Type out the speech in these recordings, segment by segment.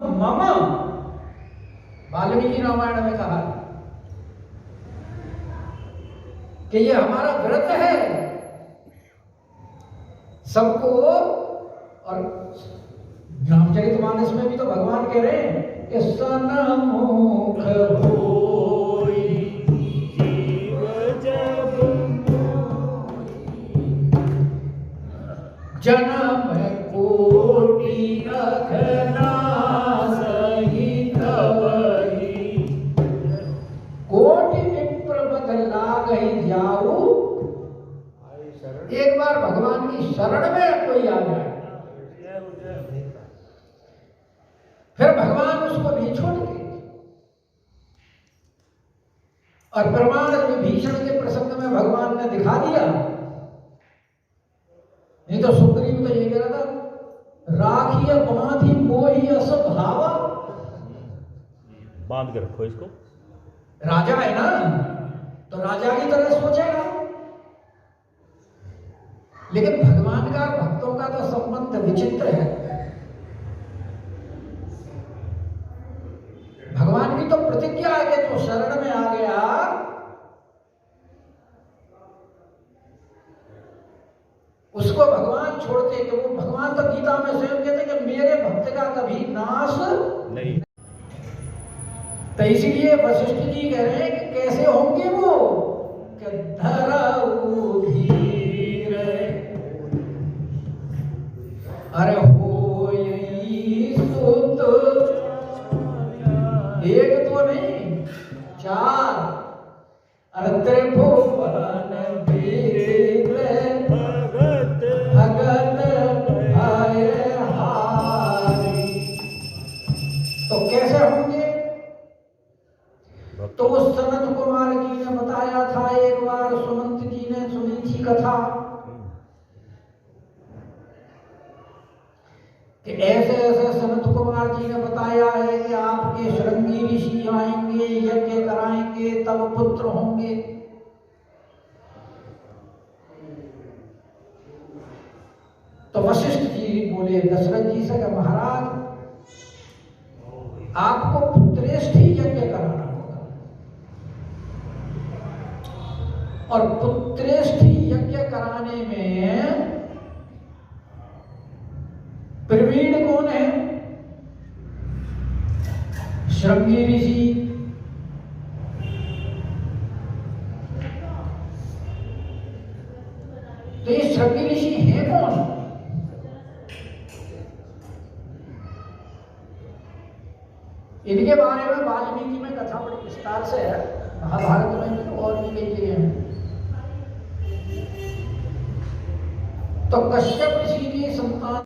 मम, वाल्मीकि रामायण में कहा कि ये हमारा व्रत है सबको। और रामचरितमानस में भी तो भगवान कह रहे हैं कि सन्मुख होई जीव जब जन्म कोटि अघना सहित वही, कोटि विप्र बदला गई जाऊ। एक बार भगवान की शरण में कोई आ जाए फिर भगवान उसको नहीं छोड़ते। और प्रमाण विभीषण के प्रसंग में भगवान ने दिखा दिया। नहीं तो सुग्रीव तो ये कह रहा था, राखिय बांधी मोही अस भावा। बांध के रखो इसको। राजा है ना, तो राजा की तरह सोचेगा। लेकिन भगवान का भक्तों का तो संबंध विचित्र है। भगवान की तो प्रतिज्ञा है कि जो शरण में आ गया उसको भगवान छोड़ते कि वो भगवान तो गीता में स्वयं कहते कि मेरे भक्त का कभी नाश नहीं। तो इसीलिए वशिष्ठ जी कह रहे हैं कि कैसे होंगे वो, कि धरऊ धीर, अरे होई सुत, एक तो नहीं चार, अरे त्रिभुवन वीर भगत भय हारी। तो कैसे होंगे? तो उस सनत कुमार जी ने बताया था एक बार, सुमंत जी ने सुनी थी कथा कि ऐसे ऐसे सनत कुमार जी ने बताया है कि आपके श्रृंगी ऋषि आएंगे, यज्ञ कराएंगे, तब पुत्र होंगे। तो वशिष्ठ जी बोले दशरथ जी से कि महाराज आपको पुत्रेष्ठ ही यज्ञ कराना होगा, और पुत्रेष्ठ यज्ञ कराने में प्रवीण कौन है? श्रृंगी ऋषि। तो ये श्रृंगी ऋषि है कौन? इनके बारे में वाल्मीकि में कथा बड़ी विस्तार से है, महाभारत में भी और भी कई जगह है। तो कश्यप ऋषि की संतान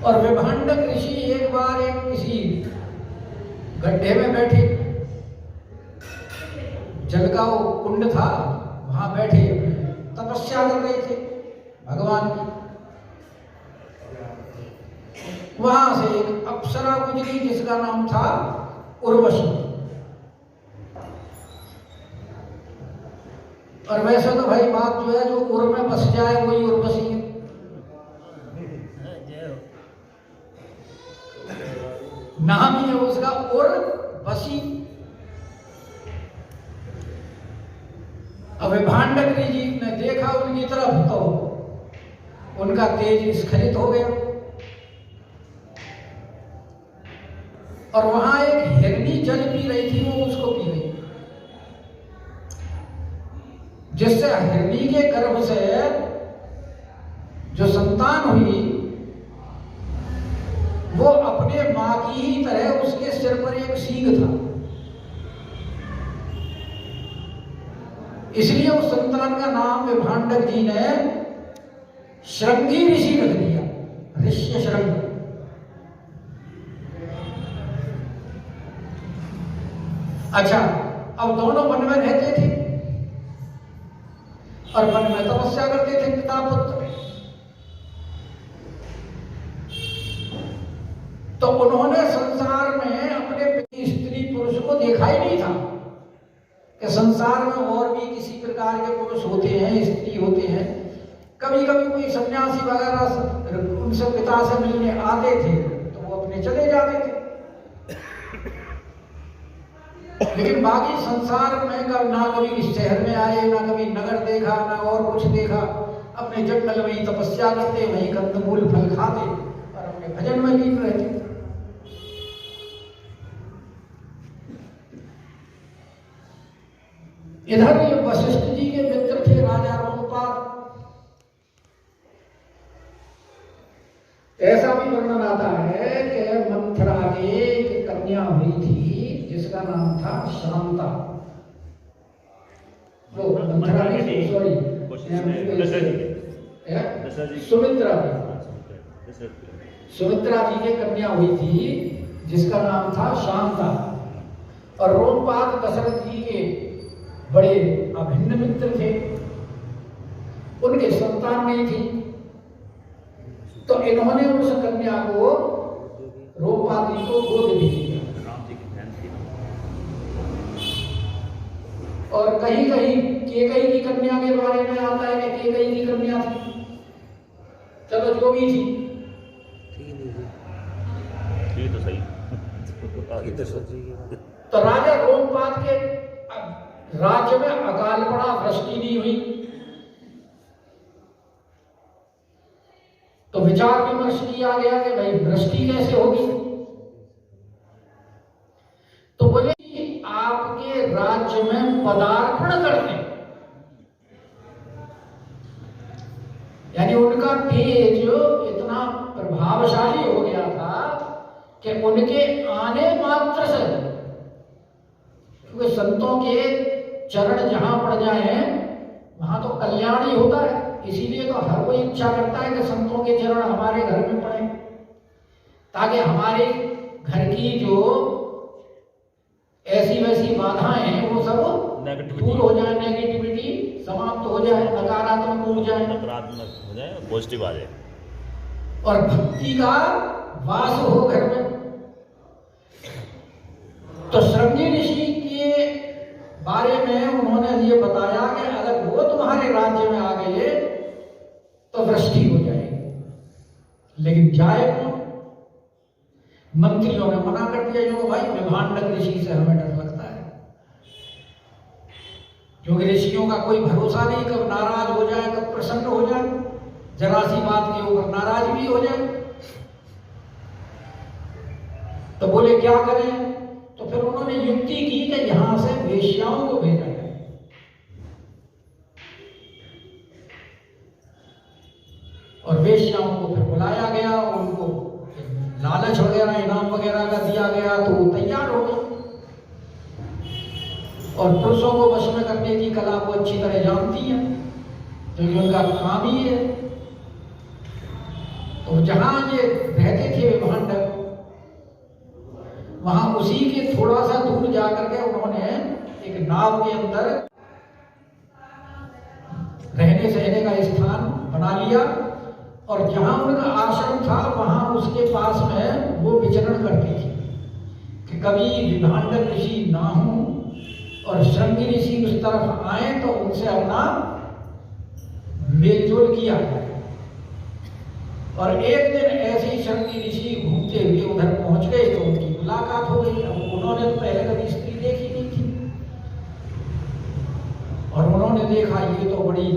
और विभांडक ऋषि एक बार एक किसी गड्ढे में बैठे, जल का कुंड था, वहां बैठे तपस्या कर रहे थे भगवान की। वहां से एक अप्सरा गुजरी जिसका नाम था उर्वशी। और वैसे तो भाई बात जो है, जो उर में बस जाए वही उर्वशी है। नाम ही है उसका उर्वशी। अब विभांडक जी ने देखा उनकी तरफ तो उनका तेज स्खलित हो गया। और वहां एक हिरनी जल पी रही थी, वो उसको पी गई, जिससे हिरनी के गर्भ से जो संतान हुई वो अपने मां की ही तरह, उसके सिर पर एक सींग था, इसलिए उस संतान का नाम विभांडक जी ने श्रृंगी ऋषि रख दिया, ऋष्य श्रृंग। अच्छा, अब दोनों वन में रहते थे और वन में तपस्या करते थे पिता पुत्र। तो उन्होंने संसार में अपने स्त्री पुरुष को देखा ही नहीं था कि संसार में और भी किसी प्रकार के पुरुष होते हैं, स्त्री होते हैं। कभी कभी कोई सन्यासी वगैरह उनसे पिता से मिलने आते थे तो वो अपने चले जाते थे, लेकिन बाकी संसार में ना कभी इस शहर में आए, ना कभी नगर देखा, ना और कुछ देखा। अपने जंगल में ही तपस्या करते, वहीं कंदमूल फल खाते और अपने भजन में लीन रहते। इधर ये वशिष्ठ जी के मित्र थे राजा रोमपाद। ऐसा भी वर्णन आता है कि मंथरा की एक कन्या हुई थी जिसका नाम था शांता। वो मंथरा की, सॉरी, सुमित्रा जी, सुमित्रा जी की कन्या हुई थी जिसका नाम था शांता। और रोमपाद दशरथ जी के बड़े अभिन्न मित्र थे, उनके संतान नहीं थी, तो इन्होंने उस कन्या को रोमपाद जी को गोद भी दिया। और कहीं कहीं केकई की कन्या के बारे में आता है कि केकई की कन्या थी, चलो जो भी थी, ठीक तो सही। तो राजा रोमपाद के राज्य में अकाल पड़ा, वृष्टि नहीं हुई। तो विचार विमर्श किया गया कि भाई वृष्टि कैसे होगी। तो बोले कि आपके राज्य में पदार्पण करते, यानी उनका तेज इतना प्रभावशाली हो गया था कि उनके आने मात्र से, क्योंकि संतों के चरण जहां पड़ जाए वहां तो कल्याण ही होता है, इसीलिए तो हर कोई इच्छा करता है कि संतों के चरण हमारे घर में पड़े, ताकि हमारे घर की जो ऐसी वैसी बाधाएं हैं वो सब दूर हो जाए, नेगेटिविटी समाप्त हो जाए, नकारात्मक हो जाए, नकारात्मक हो जाए, पॉजिटिव आ जाए और भक्ति का वास हो घर में। तो श्रृंगी ऋषि के बारे में उन्होंने ये बताया कि अगर वो तुम्हारे राज्य में आ गए तो वृष्टि हो जाएगी, लेकिन जाए कौन? मंत्रियों ने मना कर दिया, जो भाई विभांडक ऋषि से हमें डर लगता है, क्योंकि ऋषियों का कोई भरोसा नहीं, कब नाराज हो जाए, कब प्रसन्न हो जाए, जरा सी बात के ऊपर नाराज भी हो जाए। तो बोले क्या करें? तो फिर उन्होंने युक्ति की कि यहां से वेश्याओं को भेजा जाए। और वेश्याओं को फिर बुलाया गया, उनको लालच वगैरह इनाम वगैरह का दिया गया, तो वो तैयार हो गए और पुरुषों को वश में करने की कला को अच्छी तरह जानती है, क्योंकि उनका काम ही है। तो जहां ये रहते थे विभांडक, वहां उसी के थोड़ा सा दूर जाकर के उन्होंने एक नाव के अंदर रहने सहने का स्थान बना लिया, और जहां उनका आश्रम था वहां उसके पास में वो विचरण करती थी कि कभी विभांडक ऋषि ना हो और श्रृंगी ऋषि उस तरफ आए तो उनसे अपना मेलजोल किया। और एक दिन ऐसे ही श्रृंगी ऋषि घूमते हुए उधर पहुंच गए तो उनकी मुलाकात हो गई। अब उन्होंने तो पहले कभी स्त्री देखी नहीं थी, और उन्होंने देखा ये तो बड़ी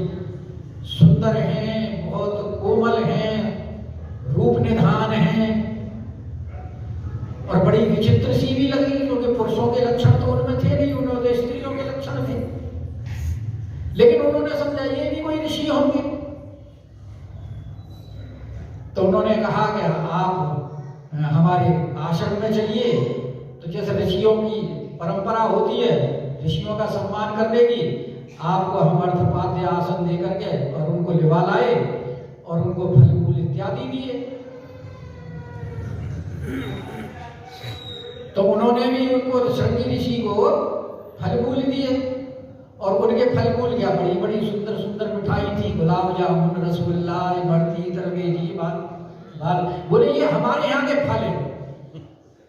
सुंदर हैं, बहुत कोमल हैं, रूप निधान हैं, और बड़ी विचित्र सी भी लगी, क्योंकि पुरुषों के लक्षण तो उनमें थे नहीं, उन्होंने स्त्रियों के लक्षण थे। लेकिन उन्होंने समझा ये भी कोई ऋषि होंगे, तो उन्होंने कहा कि आप हमारे आश्रम में चलिए। तो जैसे ऋषियों की परंपरा होती है ऋषियों का सम्मान करने की, आपको हम अर्थपाद्य आसन दे करके और उनको लिवा लाए और उनको फल फूल इत्यादि दिए। तो उन्होंने भी उनको श्रृंगी ऋषि को फल फूल दिए, और उनके फल फूल क्या बड़ी बड़ी सुंदर सुंदर मिठाई थी, गुलाब जामुन, रसगुल्ला, इमरती, तरबेजी, बोले ये हमारे यहाँ के फल हैं।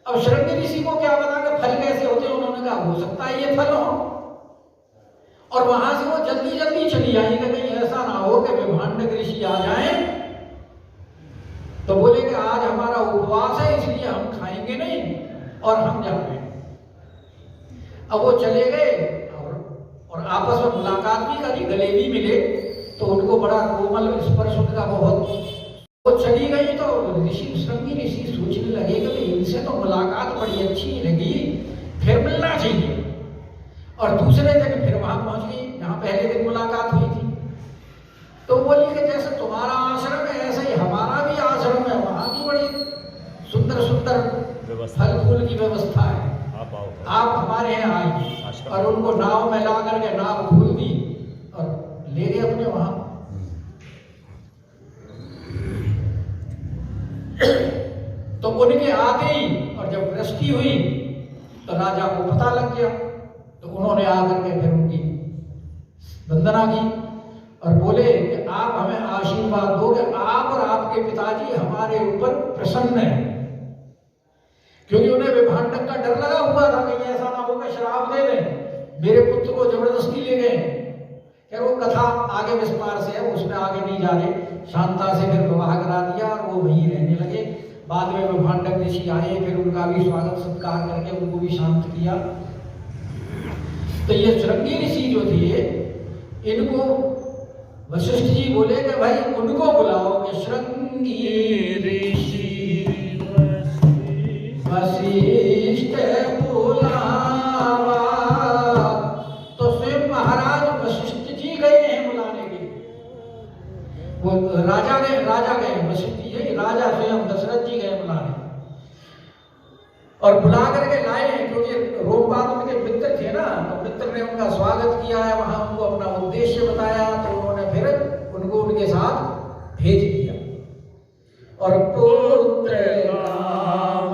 अब श्रृंगी ऋषि को क्या पता कि फल कैसे होते हैं? उन्होंने कहा हो सकता है ये फल हो, और वहां से वो जल्दी जल्दी चली आई कि कहीं ऐसा ना हो कि विभांडक ऋषि आ जाए तो बोले कि आज हमारा उपवास है इसलिए हम खाएंगे नहीं और हम जाएंगे। अब वो चले गए और आपस में मुलाकात भी करी, गले भी मिले, तो उनको बड़ा कोमल स्पर्श उनका बहुत। वो चली गई तो ऋषि श्रृंगी ऋषि सोचने लगे कि इनसे तो मुलाकात बड़ी अच्छी लगी, फिर मिलना चाहिए। और दूसरे दिन फिर वहां पहुंच गई जहां पहले दिन मुलाकात हुई थी। तो बोली कि जैसे तुम्हारा आश्रम है ऐसे ही हमारा भी आश्रम है, वहां भी बड़ी सुंदर सुंदर फल फूल की व्यवस्था है, आप हमारे यहाँ आइए। और उनको नाव में ला करके नाव खोल दी और ले गए अपने वहां। तो उनके आते ही और जब वृष्टि हुई तो राजा को पता लग गया, तो उन्होंने आकर के फिर उनकी वंदना की और बोले कि आप हमें आशीर्वाद दो कि आप और आपके पिताजी हमारे ऊपर प्रसन्न हैं। क्योंकि उन्हें विभांडक का डर लगा हुआ था कि ऐसा ना हो कि श्राप दे दें, मेरे पुत्र को जबरदस्ती ले गए। क्या वो कथा आगे विस्तार से है, उसमें आगे नहीं जा रहे। शांता से फिर विवाह करा दिया और वो वहीं रहने लगे। बाद में विभांडक ऋषि आए, फिर उनका भी स्वागत सत्कार करके उनको भी शांत किया। तो ये श्रृंगी ऋषि जो थे, इनको वशिष्ठ जी बोले कि भाई उनको बुलाओ कि श्रृंगी ऋषि वशिष्ठ बुलावा। तो स्वयं महाराज वशिष्ठ जी गए हैं बुलाने के लिए। वो राजा गए वशिष्ठ जी, राजा स्वयं दशरथ जी गए बुलाने और बुला करके लाए हैं। क्योंकि रोमपाद उनके मित्र थे ना, तो मित्र ने उनका स्वागत किया है, वहां उनको अपना उद्देश्य बताया, तो उन्होंने फिर उनको उनके साथ भेज दिया। और पुत्र काम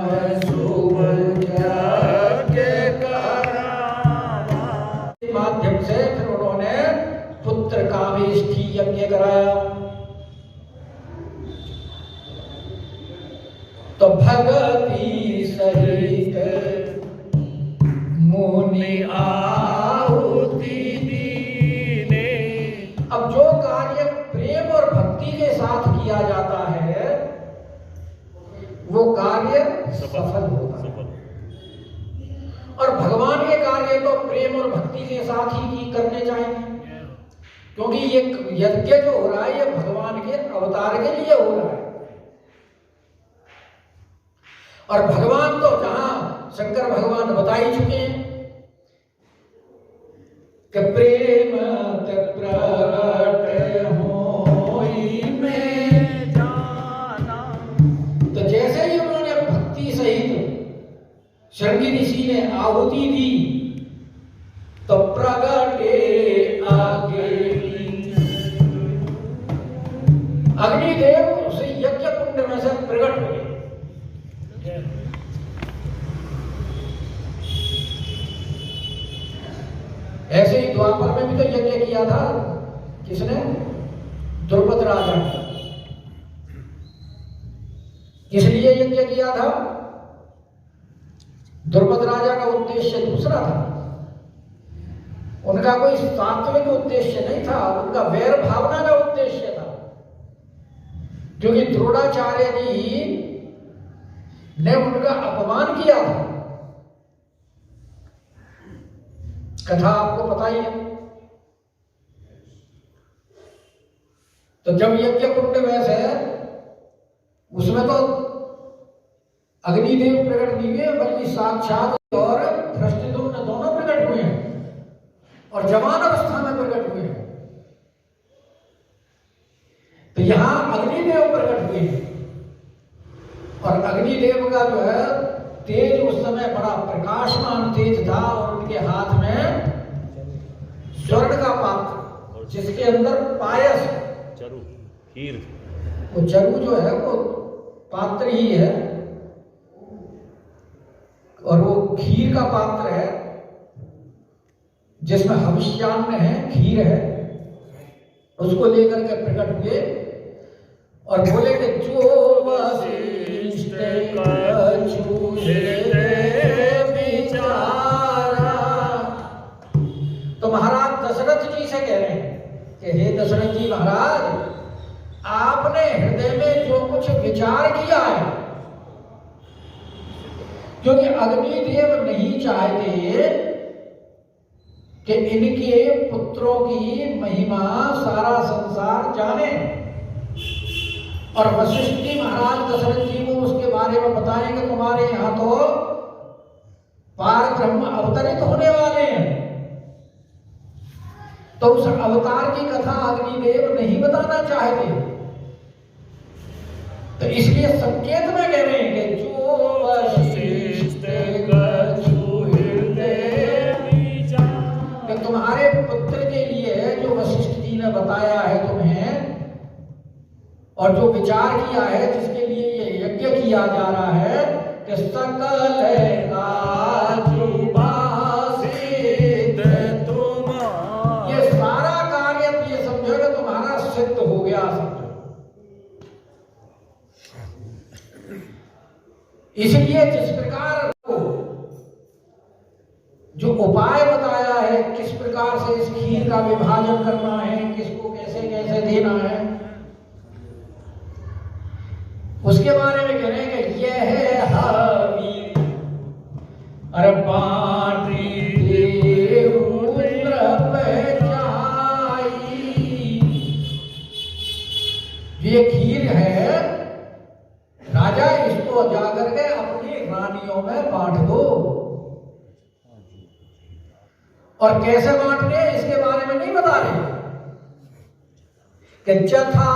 के माध्यम से फिर उन्होंने पुत्र कामेष्ठी यज्ञ कराया। तो भगति सहित मुनि आहुति दीने। अब जो कार्य प्रेम और भक्ति के साथ किया जाता है वो कार्य सफल होता है। और भगवान के कार्य तो प्रेम और भक्ति के साथ ही करने चाहिए, क्योंकि ये यज्ञ जो हो रहा है ये भगवान के अवतार के लिए हो रहा है। और भगवान तो जहां शंकर भगवान बता ही चुके हैं कि प्रेम प्रगट होई में जाना। तो जैसे ही उन्होंने भक्ति सहित श्रृंगी ऋषि ने आहुति दी तो प्रगटे आगे अग्निदेव उस यज्ञ कुंड में से प्रकट हुए। ऐसे ही द्वापर में भी तो यज्ञ किया था, किसने? द्रुपद राजा ने। किस लिए यज्ञ किया था? द्रुपद राजा का उद्देश्य दूसरा था। उनका कोई सात्विक उद्देश्य नहीं था, उनका वैर भावना का उद्देश्य था। क्योंकि द्रोणाचार्य जी ने उनका अपमान किया था, कथा आपको पता ही है। तो जब यज्ञ कुंड में से उसमें तो अग्निदेव प्रकट नहीं हुए, बल्कि साक्षात और धृष्टद्युम्न दोनों प्रकट हुए हैं और जवान अवस्था में प्रकट हुए हैं। तो यहां अग्निदेव प्रकट हुए हैं और अग्निदेव का जो है तेज उस समय बड़ा प्रकाशमान तेज था और उनके हाथ में स्वर्ण का पात्र जिसके अंदर पायस, चरु, खीर, वो चरु जो है वो पात्र ही है और वो खीर का पात्र है जिसमें हविष्यान्न है, खीर है। उसको लेकर के प्रकट हुए और बोले कि जो वशिष्ठ तो महाराज दशरथ महाराज, आपने हृदय में जो कुछ विचार किया है, क्योंकि अग्निदेव नहीं चाहते कि इनके पुत्रों की महिमा सारा संसार जाने, और वशिष्ठ जी महाराज दशरथ जी को उसके बारे में बताएं कि तुम्हारे यहाँ तो पार ब्रह्म अवतरित होने वाले हैं। तो उस अवतार की कथा अग्निदेव नहीं बताना चाहते, तो इसलिए संकेत में कह रहे हैं कि जो वशिष्ठ कि तुम्हारे पुत्र के लिए जो वशिष्ठ जी ने बताया है तुम्हें, और जो विचार किया है, जिसके लिए ये यज्ञ किया जा रहा है कि सकल ये सारा कार्य ये समझो कि तुम्हारा सिद्ध हो गया, समझो। इसलिए जिस प्रकार को जो उपाय बताया है, किस प्रकार से इस खीर का विभाजन करना है, किसको कैसे कैसे देना है, उसके बारे में कह रहे हैं कि यह है हवी अरे बाटी ये खीर है राजा, इसको जाकर के अपनी रानियों में बांट दो। और कैसे बांटने इसके बारे में नहीं बता रहे कि जथा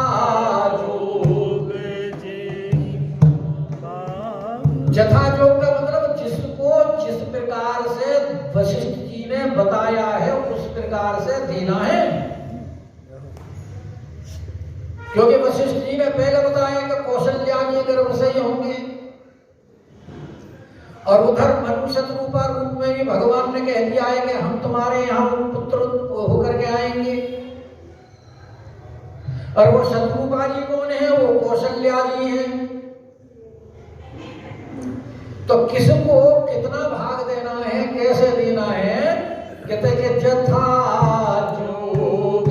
जोग का मतलब जिसको जिस प्रकार से वशिष्ठ जी ने बताया है उस प्रकार से देना है, क्योंकि वशिष्ठ जी ने पहले बताया कि कौशल्या के गर्भ से ही होंगे, और उधर मनु शत्रुपा रूप में भी भगवान ने कह दिया है कि हम तुम्हारे यहाँ पुत्र होकर के आएंगे। और वो शत्रुपा जी कौन है? वो कौशल्या जी हैं। तो किसको कितना भाग देना है, कैसे देना है? कहते कि जथा जोग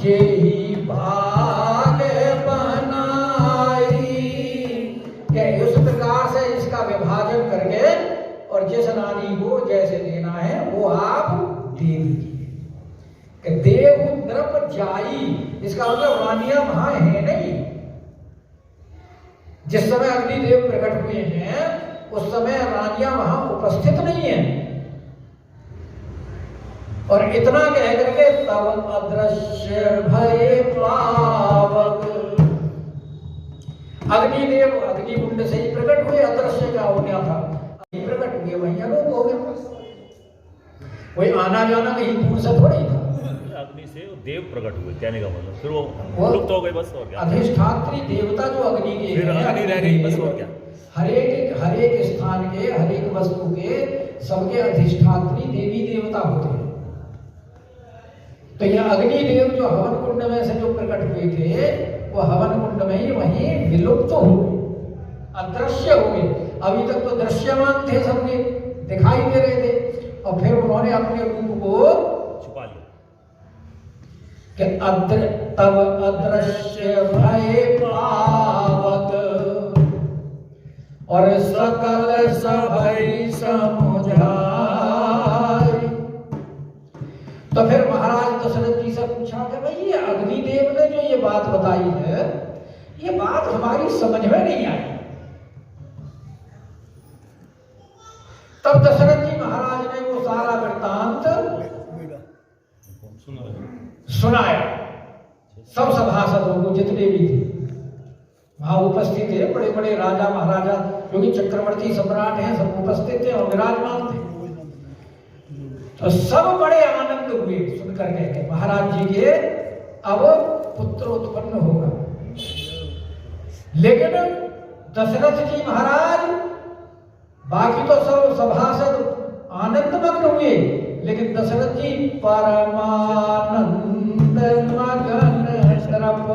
जेहि भाग बनाई, क्या उस प्रकार से इसका विभाजन करके और जिस रानी को जैसे देना है वो आप दे दीजिए। देव द्रप जाई, इसका मतलब रानियां वहां है नहीं। जिस समय अग्निदेव प्रकट हुए हैं उस समय रानियां वहां उपस्थित नहीं है। और इतना कह करके तब अदृश्य भये पावक, अग्निदेव अग्निकुंड से ही प्रकट हुए, अदृश्य क्या हो गया था, प्रकट हुए वहीं अलोप हो गए, कोई आना जाना कहीं दूर से थोड़ी था। अग्नि से देव प्रकट हुए कहने का मतलब, फिर वो लुप्त हो गए बस, और क्या। अधिष्ठात्री देवता जो अग्नि के फिर अग्नि रह गई बस, और क्या। हर एक स्थान के, हर एक वस्तु के, सबके अधिष्ठात्री देवी देवता होते हैं। तो यह अग्निदेव जो हवन कुंड में से जो प्रकट हुए थे वो हवन कुंड में ही वहीं विलुप्त हो गए, अदृश्य हो गए। अभी तक तो दृश्यमान थे, सबके दिखाई दे रहे थे, और फिर उन्होंने अपने रूप को छुपा लिया कि तब अदृश्य भय पावक और सकल सभय समुझाई। तो फिर महाराज दशरथ जी से पूछा कि भाई ये अग्निदेव ने जो ये बात बताई है, ये बात हमारी समझ में नहीं आई। तब दशरथ जी महाराज ने वो सारा वृत्तांत सुनाया सब सभासदों को, जितने भी थे वहां उपस्थित थे, बड़े बड़े राजा महाराजा, क्योंकि चक्रवर्ती सम्राट हैं, सब उपस्थित थे और विराजमान थे। तो सब बड़े आनंद हुए सुनकर के महाराज जी के अब पुत्र उत्पन्न होगा। लेकिन दशरथ जी महाराज, बाकी तो सब सभासद आनंद मग्न हुए, लेकिन दशरथ जी परमानंद मगन तरफ,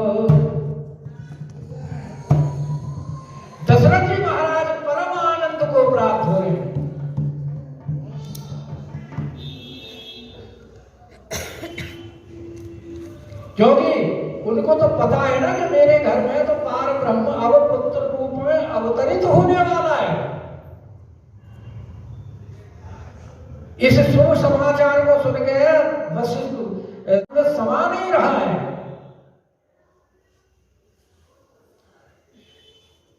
दशरथ जी महाराज परम आनंद को प्राप्त हो रहे। क्योंकि उनको तो पता है ना कि मेरे घर में तो पार ब्रह्म अब पुत्र रूप में अवतरित होने वाला है। इस शुभ समाचार को सुन के वशिष्ठ समा नहीं रहा है।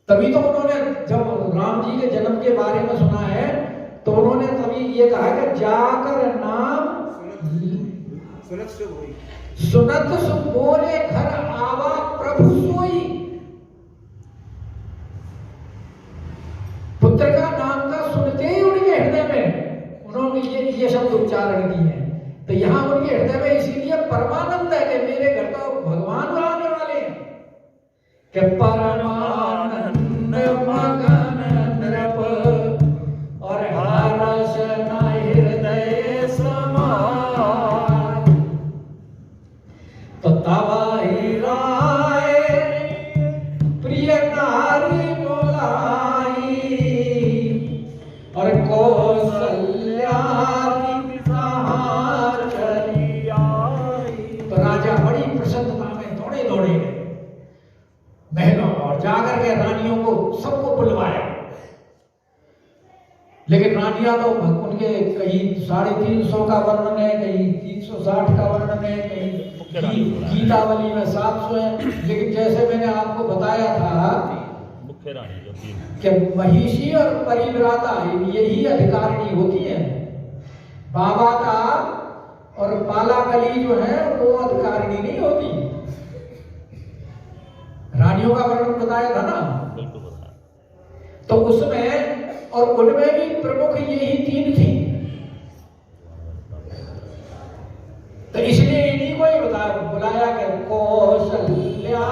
तभी तो उन्होंने जब राम जी के जन्म के बारे में सुना है तो उन्होंने तभी ये कहा कि जाकर नाम सुनत सुबोले घर आवा प्रभु सोई। पुत्र का नाम का सुनते ही उनके हृदय में उन्होंने ये शब्द उच्चारण किए हैं। तो यहाँ उनके हृदय में इसीलिए परमानंद है कि मेरे घर तो भगवान आने वाले हैं कि परमानंद मगन नृप और हर्ष हृदय समाय। तो तबाही राय प्रिय नारी बोलाई और कौशल्या चली आई। तो राजा बड़ी प्रसन्नता में दौड़े दौड़े महलों और जाकर के रानियों को सबको बुलवाया। लेकिन रानियां तो उनके कहीं 350 का वर्णन है, कहीं 360 का वर्णन है, कहीं गीतावली में 700 है। लेकिन जैसे मैंने आपको बताया था मुख्य रानी जो थी कि महिषी और परिव्राता यही अधिकारिणी होती है। बाबा का और पालाकली जो है वो अधिकारिणी नहीं होती। रानियों का वर्णन बताया था ना, बिल्कुल बताया। तो उसमें और उनमें भी प्रमुख यही 3 थी। तो इसलिए इन्हीं को ही बुलाया कि कौशल्या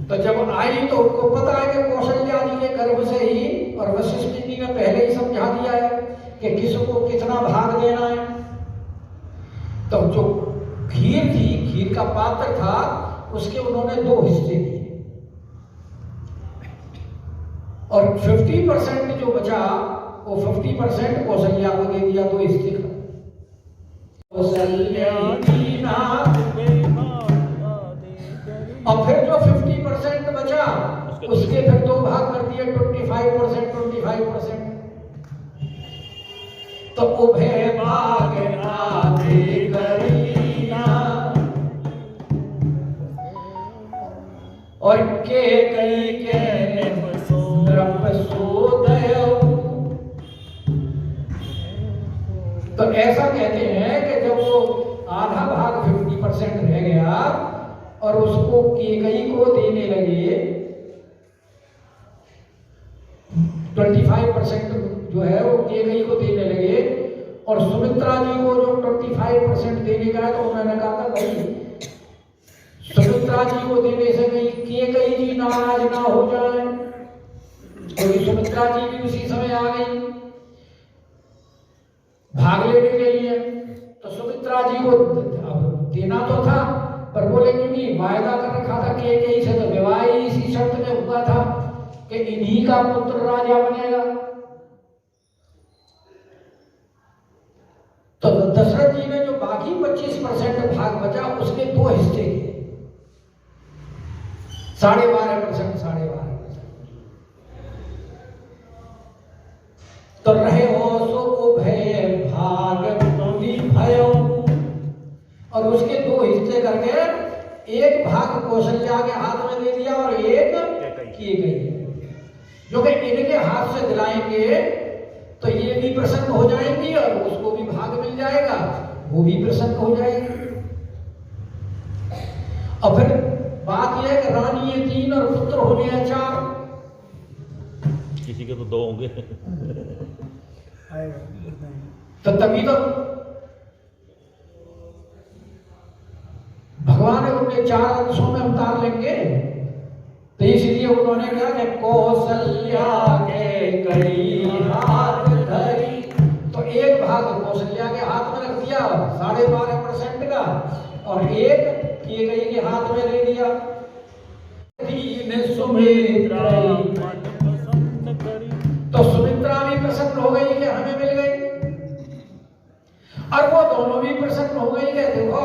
तो जब आई तो उनको पता है कि कौशल्या जी के गर्भ से ही, और वशिष्ठ जी ने पहले ही समझा दिया है कि किसको कितना भाग देना है। तो जो खीर थी, खीर का पात्र था, उसके उन्होंने 2 हिस्से किए और 50% जो बचा वो 50% कौशल्या को दे दिया, 2 हिस्से का। कौशल्या और फिर जो 50% बचा उसके फिर 2 भाग कर दिए, 25%। तो उभय भाग आदे करीना और के कई के तो ऐसा कहते हैं कि जब वो आधा भाग 50% रह गया और उसको केकई को देने लगे, 25% जो है वो केकई को देने लगे और सुमित्रा जी को जो 25% देने का है, तो उन्होंने कहा था भाई सुमित्रा जी को देने से कहीं केकई जी नाराज ना हो जाए, क्योंकि सुमित्रा जी भी उसी समय आ गई भाग लेने के लिए। तो सुमित्रा जी को देना तो था, पर बोले क्योंकि वायदा कर रखा था केकई से, तो विवाह इसी शर्त में हुआ था कि इन्हीं का पुत्र राजा बनेगा। तो दशरथ जी ने जो बाकी 25% भाग बचा उसके 2 हिस्से किए, 12.5%। तो रहे हो सो उभय भाग भयो और उसके 2 हिस्से करके 1 भाग कौशल्या के हाथ में दे दिया और 1 किए गई, जो कि इनके हाथ से दिलाएंगे तो ये भी प्रसन्न हो जाएंगी और उसको भी भाग मिल जाएगा, वो भी प्रसन्न हो जाएगी। और फिर बात यह है कि रानी ये 3 और पुत्र होने हैं 4, किसी के तो 2 होंगे। तो तभी तो भगवान उन्हें 4 अंशों में उतार लेंगे। तो इसलिए उन्होंने कहा कि कौशल्या के कई हाथ धरी, तो 1 भाग कौशल्या के हाथ में रख दिया 12.5% का और 1 किए गई के हाथ में दे दिया। सुमित्रा तो सुमित्रा भी प्रसन्न हो गई कि हमें मिल गई। और प्रसन्न हो गई कि देखो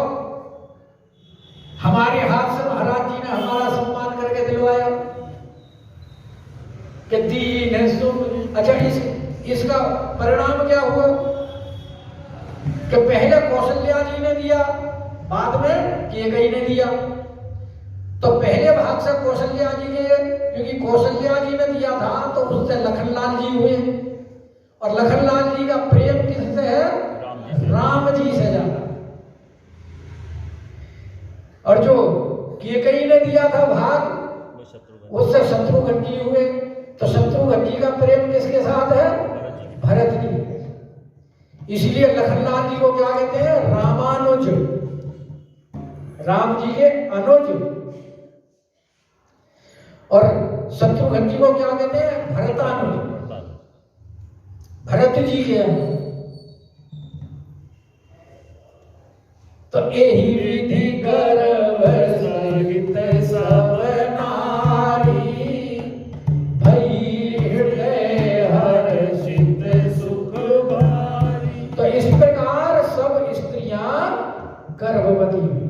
हमारे हाथ से महाराज जी ने हमारा सम्मान करके दिलवाया कि दीन है सुख। अच्छा, इसका परिणाम क्या हुआ कि पहले कौशल्या जी ने दिया, बाद में कैकेयी ने दिया। तो पहले भाग से कौशल्या जी के, क्योंकि कौशल्या जी ने दिया था तो उससे लखनलाल जी हुए, और लखनलाल जी का प्रेम किससे है? राम जी से ज्यादा। और जो कैकेयी ने दिया था भाग, उससे शत्रुघ्न जी हुए। तो शत्रुघ्न जी का प्रेम किसके साथ है? भरत जी। इसलिए लखनलाल जी को क्या कहते हैं? रामानुज, राम जी के अनुज। और शत्रुघ्न जी को क्या कहते हैं? भरतानुज, भरत जी के अनुज। तो यही विधि गर्भ सहित सब नारी, भई हृदय हर्षित सुख भारी। तो इस प्रकार सब स्त्रियां गर्भवती हुई,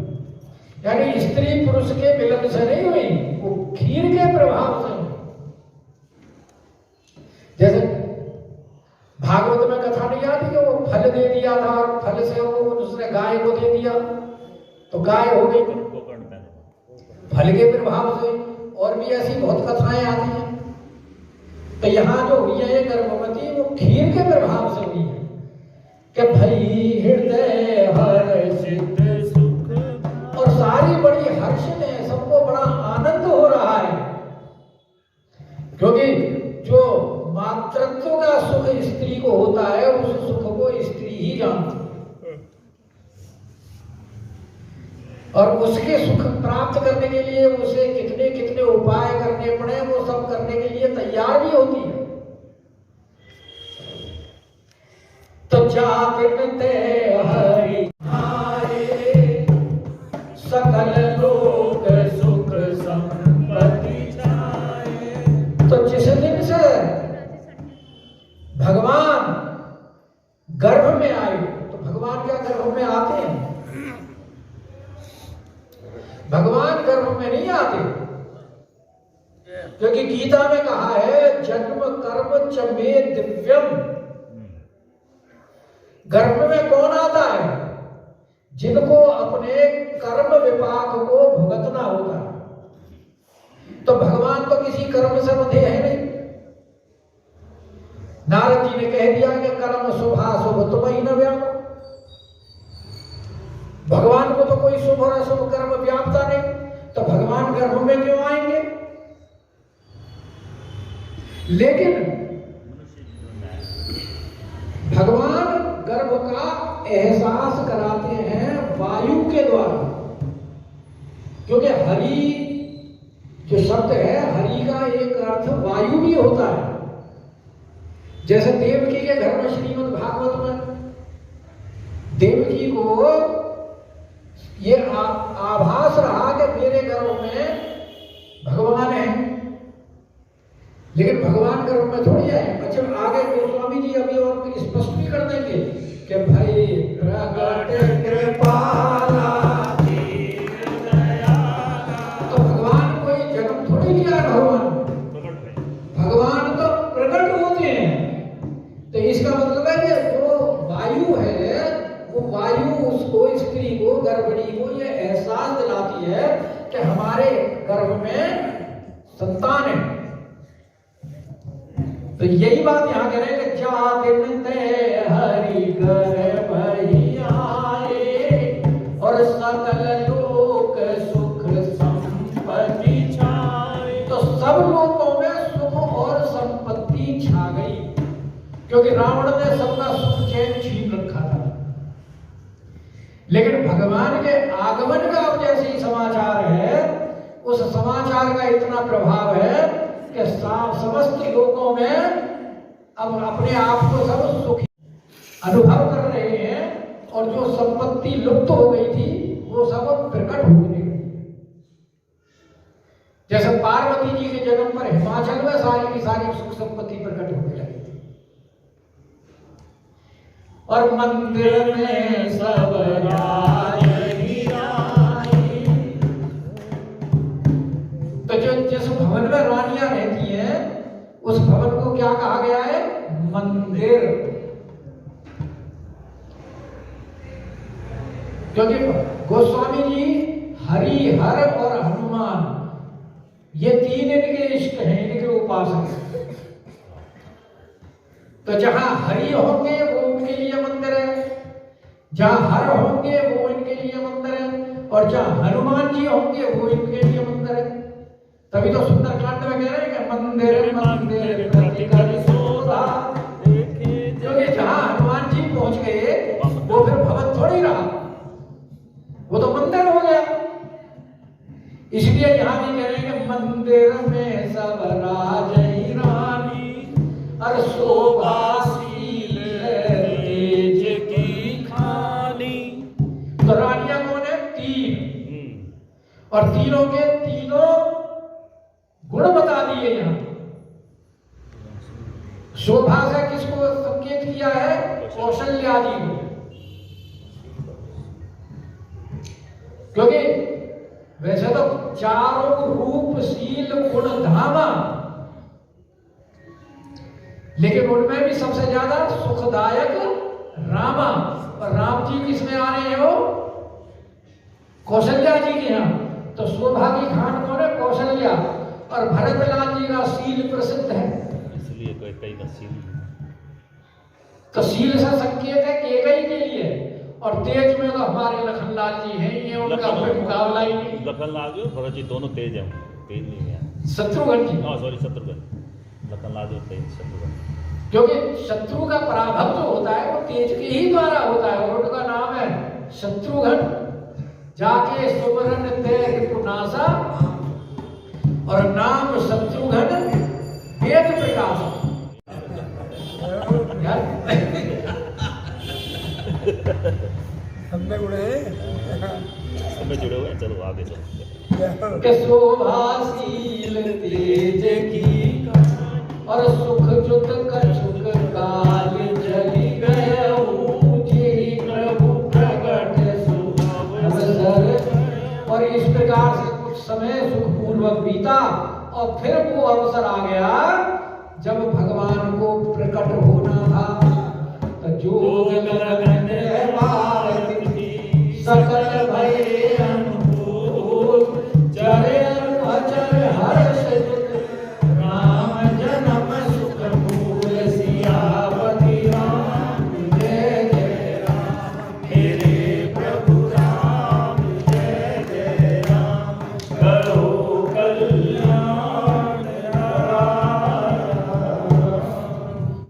यानी स्त्री पुरुष के मिलन से नहीं हुई, वो खीर के प्रभाव से हुई। जैसे भागवत में कथा नहीं आती कि वो फल दे दिया था और फल से वो उसने गाय को दे दिया तो गाय हो गई, फल के प्रभाव से। और भी ऐसी बहुत कथाएं आती हैं। तो यहाँ जो हुई है गर्भवती, वो खीर के प्रभाव से हुई है कि भई हृदय हर्षित सुख। और सारी बड़ी हर्षित है, सबको बड़ा आनंद हो रहा है, क्योंकि जो मातृत्व का सुख स्त्री को होता है, उस सुख को स्त्री ही जानती है। और उसके सुख प्राप्त करने के लिए उसे कितने कितने उपाय करने पड़े, वो सब करने के लिए तैयार भी होती है। तो जागृते हरि आए, सकल लोक सुख संपत्ति जाए। तो जिस दिन से भगवान गर्भ में आए, तो भगवान क्या गर्भ में आते हैं? भगवान गर्भ में नहीं आते, क्योंकि गीता में कहा है जन्म कर्म च मे दिव्यम। गर्भ में कौन आता है? जिनको अपने कर्म विपाक को भुगतना होता है। तो भगवान तो किसी कर्म से बंधे हैं नहीं। नारद जी ने कह दिया कि कर्म शुभाशुभ तुम्हें न व्याप। भगवान को तो कोई शुभ और अशुभ कर्म व्यापता नहीं, तो भगवान गर्भ में क्यों आएंगे? लेकिन भगवान गर्भ का एहसास कराते हैं वायु के द्वारा, क्योंकि हरि जो शब्द है, हरि का एक अर्थ वायु भी होता है। जैसे देवकी के घर में श्रीमद् भागवत में देवकी को ये आभास रहा कि मेरे गर्भ में भगवान है, लेकिन भगवान गर्भ में थोड़ी है। अच्छा, आगे गोस्वामी जी अभी और स्पष्ट भी कर देंगे कि भाई प्रगट कृपाला, तो भगवान कोई जन्म थोड़ी लिया है। भगवान तो प्रकट होते हैं। तो इसका मतलब है कि जो वायु है, वो वायु उसको, स्त्री को, गर्भिणी को ये एहसास दिलाती है कि हमारे गर्भ में संतान है। तो यही बात यहाँ कह रहे हैं कि जागृते हरि गर्भ आए, और सकल लोक सुख संपत्ति छाए। तो सब लोगों में सुख और संपत्ति छा गई, क्योंकि रावण ने सबका सुख चैन छीन रखा था। लेकिन भगवान के आगमन का अब जैसे ही समाचार है, उस समाचार का इतना प्रभाव है कि समस्त लोगों में अब अपने आप को सब सुखी अनुभव कर रहे हैं, और जो संपत्ति लुप्त हो गई थी वो सब प्रकट होने लगी। जैसे पार्वती जी के जन्म पर हिमाचल में सारी की सारी सुख संपत्ति प्रकट होने लगी थी, और मंदिर में सब राजनी रानी। तो जो जिस भवन में रानियां रहती हैं उस भवन को क्या कहा गया है? मंदिर। क्योंकि गोस्वामी जी हरि, हर और हनुमान ये तीन इनके इष्ट हैं, इनके उपासक। तो जहां हरि होंगे वो उनके लिए मंदिर है, जहां हर होंगे वो इनके लिए मंदिर है, और जहां हनुमान जी होंगे वो इनके लिए मंदिर है। तभी तो सुंदरकांड में कह रहे हैं कि मंदिर मंदिर प्रति कर शोभा। क्योंकि जहां हनुमान जी पहुंच गए वो फिर भवन थोड़ी रहा, वो तो मंदिर हो गया। इसलिए यहां भी कह रहे हैं कि मंदिर में सब राजनी रानी और शोभाशील तेज की खानी। तो रानियां कौन है? तीन, और तीनों के तीनों गुण बता दिए यहां। शोभा से किसको संकेत किया है? कौशल्या जी को। क्योंकि वैसे तो चारों रूप शील गुण धामा, लेकिन उनमें भी सबसे ज्यादा सुखदायक रामा। और राम जी किसमें आ रहे हो? कौशल्या जी के यहां। तो शोभा की खान कौन है? कौशल्या। और भरतलाल जी का शील प्रसिद्ध है, इसलिए कई का शील। तो शील से संकेत है केकई के लिए। और तेज में तो हमारे लखनलाल जी हैं, ये उनका कोई मुकाबला ही नहीं। लखनलाल जी और भरत जी दोनों तेज हैं, तेज नहीं है। शत्रुघ्न जी, सॉरी शत्रुघ्न, लखनलाल जी और तेज शत्रुघ्न। क्योंकि शत्रु का पराभव जो होता है वो तेज के ही द्वारा होता है, और उनका नाम है शत्रुघ्न। जाके सुमरन तेज पुनासा, और नाम शत्रुघ्न वेद प्रकाश। हमने उड़े सब जुड़े हुए हैं। चलो आगे चलो। के शोभाशील तेज की और सुख जुत कछुक काल जलि गयऊ जी प्रभु प्रगट सुख अवसर। और इस प्रकार से कुछ समय सुखपूर्वक बीता, और फिर वो अवसर आ गया जब भगवान को प्रकट होना था। तो जोग